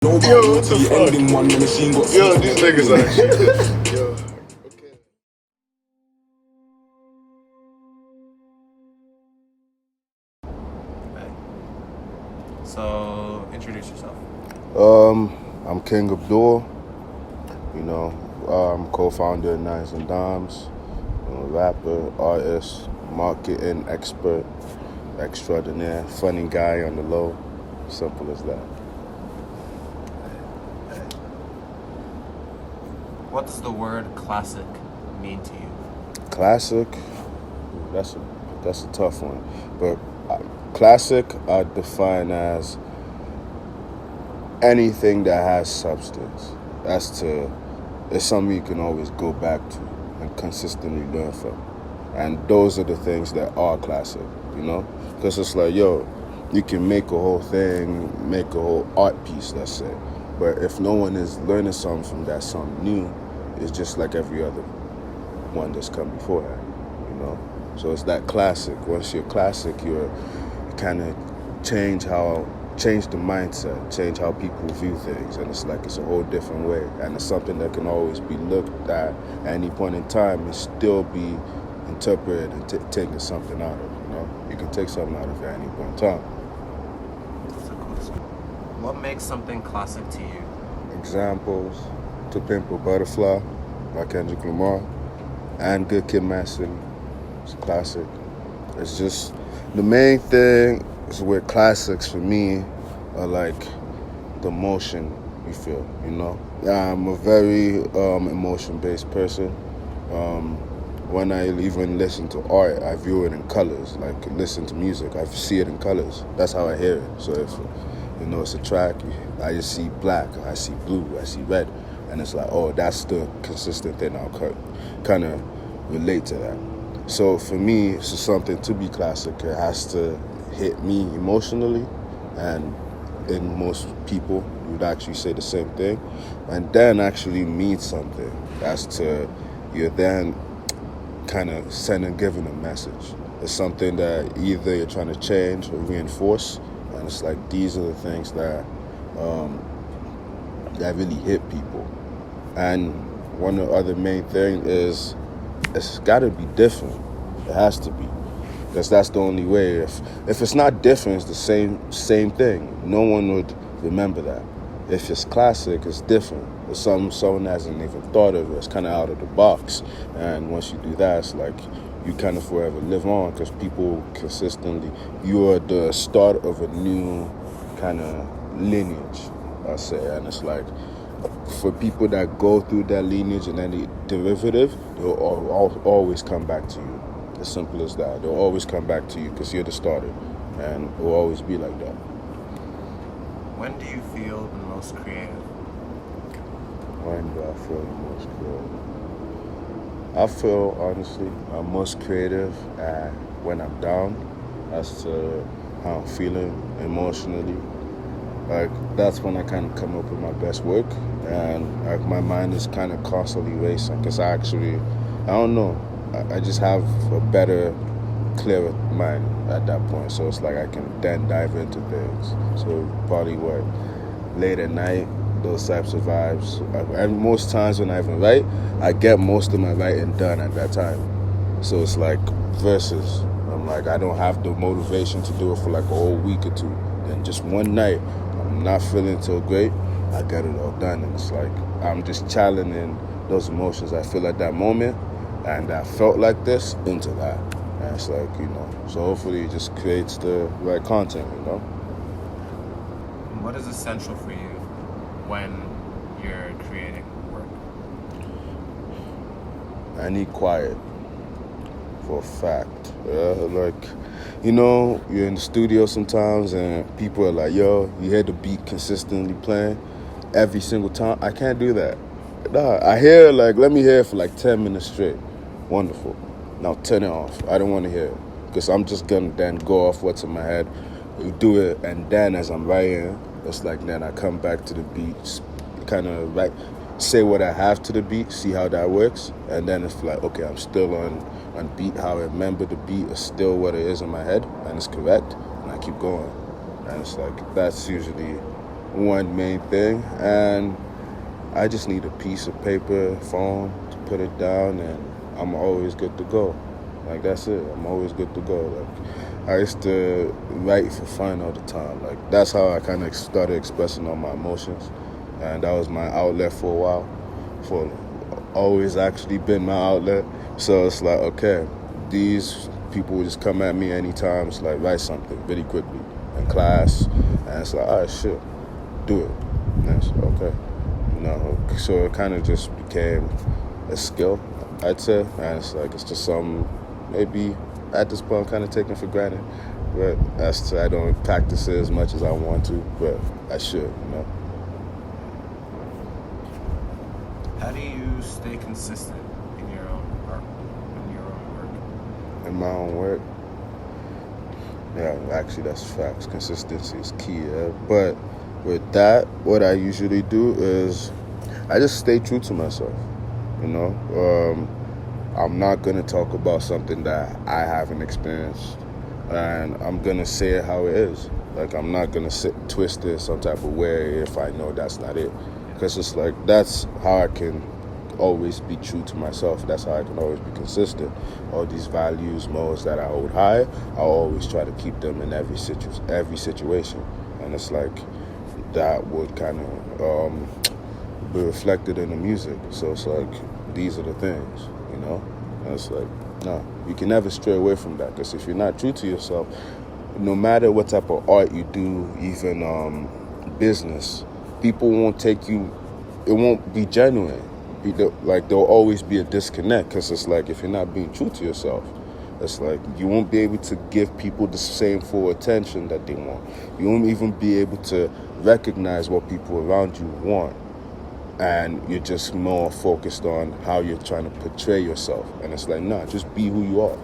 Yo, what the fuck? Yo, these niggas are cheating. Yo, okay. Hey. So, introduce yourself. I'm King Abdul. I'm co-founder of Nines and Dimes. I'm a rapper, artist, marketing expert, extraordinaire, funny guy on the low. Simple as that. What does the word classic mean to you? Classic, that's a tough one. But classic I define as anything that has substance. It's something you can always go back to and consistently learn from. And those are the things that are classic, Because it's like, you can make a whole thing, make a whole art piece, let's say. But if no one is learning something from that, something new, it's just like every other one that's come beforehand. So it's that classic. Once you're classic, you kind of change the mindset, change how people view things, and it's a whole different way, and it's something that can always be looked at any point in time and still be interpreted and taken something out of. You can take something out of it at any point in time. That's a cool story. What makes something classic to you? Examples: To Pimp a Butterfly by Kendrick Lamar and Good Kid, Mad City. It's a classic. It's just the main thing is with classics for me are like the emotion you feel, I'm a very emotion-based person. When I even listen to art, I view it in colors. Like listen to music, I see it in colors. That's how I hear it. So if it's a track, I just see black, I see blue, I see red, and it's like, oh, that's the consistent thing. I'll kind of relate to that. So for me, it's just something to be classic. It has to hit me emotionally, and in most people would actually say the same thing, and then actually mean something. You're then kind of giving a message. It's something that either you're trying to change or reinforce, and it's like these are the things that really hit people. And one of the other main thing is it's got to be different. It has to be, because that's the only way. If it's not different, it's the same thing. No one would remember that. If it's classic, it's different. It's something someone hasn't even thought of. It's kind of out of the box. And once you do that, it's like you kind of forever live on, because people consistently, you are the start of a new kind of lineage, I say. And it's like, for people that go through that lineage and any derivative, they'll always come back to you. As simple as that. They'll always come back to you because you're the starter, and it will always be like that. When do you feel the most creative? When do I feel the most creative? I feel, honestly, I'm most creative when I'm down as to how I'm feeling emotionally. Like, that's when I kind of come up with my best work, and like my mind is kind of constantly racing, because I don't know, I just have a better, clearer mind at that point. So it's like I can then dive into things. So probably late at night, those types of vibes. And most times when I even write, I get most of my writing done at that time. So it's like verses. I'm like, I don't have the motivation to do it for like a whole week or two. Then just one night, I'm not feeling so great, I get it all done. And it's like I'm just challenging those emotions I feel at that moment, and I felt like this into that. And it's like, so hopefully it just creates the right content, What is essential for you when you're creating work? I need quiet, for a fact. You're in the studio sometimes and people are like, yo, you hear the beat consistently playing every single time. I can't do that. Nah, let me hear it for like 10 minutes straight. Wonderful. Now turn it off. I don't want to hear it, because I'm just going to then go off what's in my head, do it, and then as I'm writing, it's like then I come back to the beat, kind of say what I have to the beat, see how that works, and then it's like, okay, I'm still on beat, how I remember the beat is still what it is in my head, and it's correct, and I keep going. And it's like, that's usually one main thing, and I just need a piece of paper, phone to put it down, and I'm always good to go. Like, that's it. I'm always good to go. Like, I used to write for fun all the time. Like, that's how I kind of started expressing all my emotions, and that was my outlet for a while. For always actually been my outlet. So it's like, okay, these people would just come at me anytime. It's like, write something really quickly in class, and it's like, all right, shit, do it. And it's like, okay. So it kind of just became a skill, I'd say, and it's just something maybe at this point I'm kind of taking for granted, but I don't practice it as much as I want to, but I should. How do you stay consistent in your own work? In my own work, yeah, actually that's facts. Consistency is key. But with that, what I usually do is I just stay true to myself. I'm not gonna talk about something that I haven't experienced, and I'm gonna say it how it is. Like, I'm not gonna twist it some type of way if I know that's not it, because it's like that's how I can always be true to myself. That's how I can always be consistent. All these values, morals that I hold high, I'll always try to keep them in every situation, and it's like that would kind of be reflected in the music. So it's like, these are the things, and it's like, no, you can never stray away from that, because if you're not true to yourself, no matter what type of art you do, even business, people won't take you, it won't be genuine. There'll always be a disconnect, because it's like, if you're not being true to yourself, it's like you won't be able to give people the same full attention that they want. You won't even be able to recognize what people around you want, and you're just more focused on how you're trying to portray yourself. And it's like, nah, just be who you are.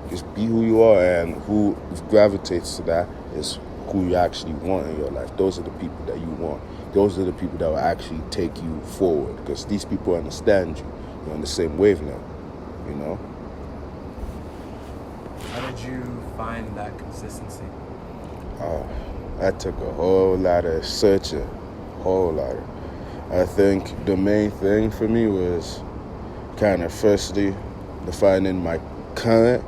Just be who you are, and who gravitates to that is who you actually want in your life. Those are the people that you want. Those are the people that will actually take you forward, because these people understand you. You're on the same wavelength, How did you find that consistency? That took a whole lot of searching, I think the main thing for me was kind of firstly defining my current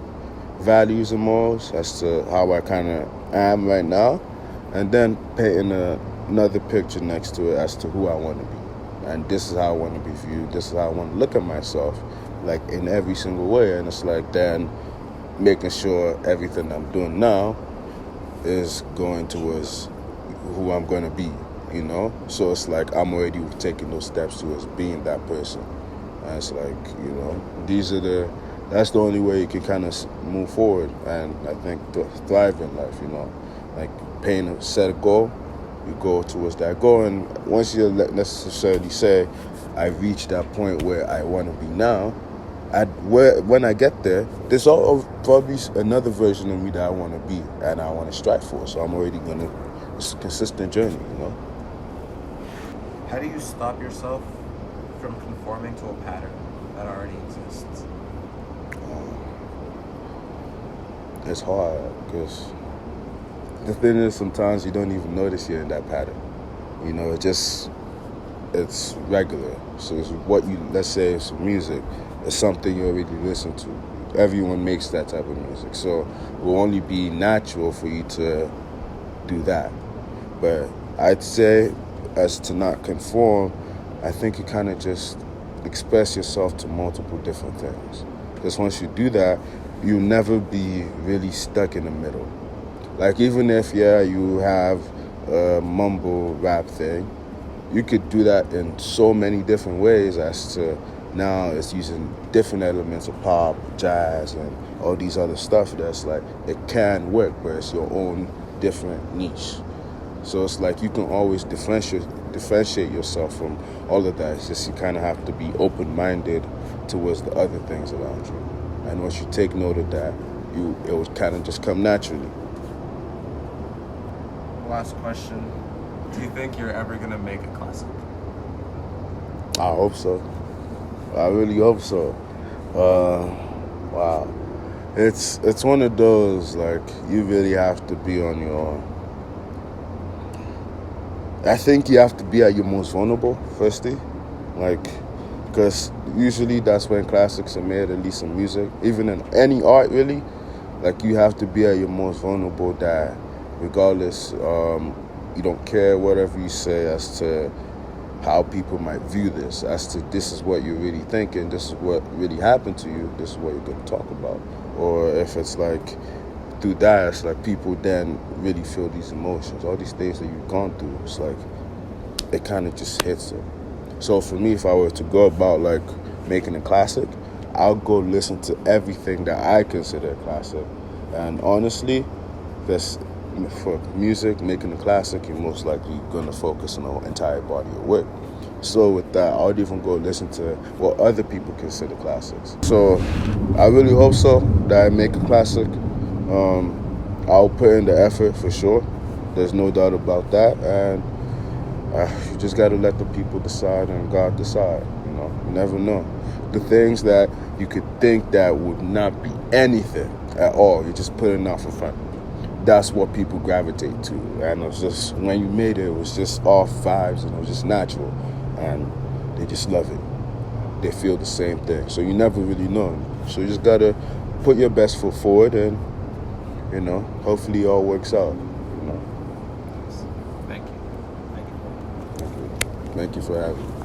values and morals as to how I kind of am right now, and then painting another picture next to it as to who I want to be. And this is how I want to be viewed. This is how I want to look at myself, like, in every single way. And it's like, then making sure everything I'm doing now is going towards who I'm going to be, So it's like I'm already taking those steps towards being that person. And it's like, that's the only way you can kind of move forward, and I think thrive in life, Like, set a goal, you go towards that goal, and once you necessarily say, I reached that point where I want to be now, when I get there, there's probably another version of me that I want to be and I want to strive for. So I'm already it's a consistent journey, How do you stop yourself from conforming to a pattern that already exists? It's hard, because the thing is, sometimes you don't even notice you're in that pattern. It's regular. So it's let's say it's music, it's something you already listen to. Everyone makes that type of music. So it will only be natural for you to do that. But I'd say, as to not conform, I think you kind of just express yourself to multiple different things. Because once you do that, you'll never be really stuck in the middle. Like, even if, you have a mumble rap thing, you could do that in so many different ways, as to now it's using different elements of pop, jazz, and all these other stuff that's like, it can work, but it's your own different niche. So it's like you can always differentiate yourself from all of that. It's just you kind of have to be open-minded towards the other things around you. And once you take note of that, it will kind of just come naturally. Last question. Do you think you're ever going to make a classic? I hope so. I really hope so. Wow. It's one of those, like, you really have to be on your I think you have to be at your most vulnerable, firstly. Like, because usually that's when classics are made, at least in music. Even in any art, really. Like, you have to be at your most vulnerable that regardless, you don't care whatever you say as to how people might view this, as to this is what you're really thinking, this is what really happened to you, this is what you're going to talk about. Or if it's like through that, it's like people then really feel these emotions, all these things that you've gone through. It's like it kind of just hits them. So for me, if I were to go about like making a classic, I'll go listen to everything that I consider a classic. And honestly, that's for music, making a classic, you're most likely going to focus on the entire body of work. So with that, I would even go listen to what other people consider classics. So I really hope so that I make a classic. I'll put in the effort for sure. There's no doubt about that. And you just got to let the people decide and God decide. You never know. The things that you could think that would not be anything at all, you're just putting out for fun. That's what people gravitate to. And it was just, when you made it, it was just off vibes and it was just natural. And they just love it. They feel the same thing. So you never really know. So you just got to put your best foot forward and, hopefully it all works out. Thank you. Thank you for having me.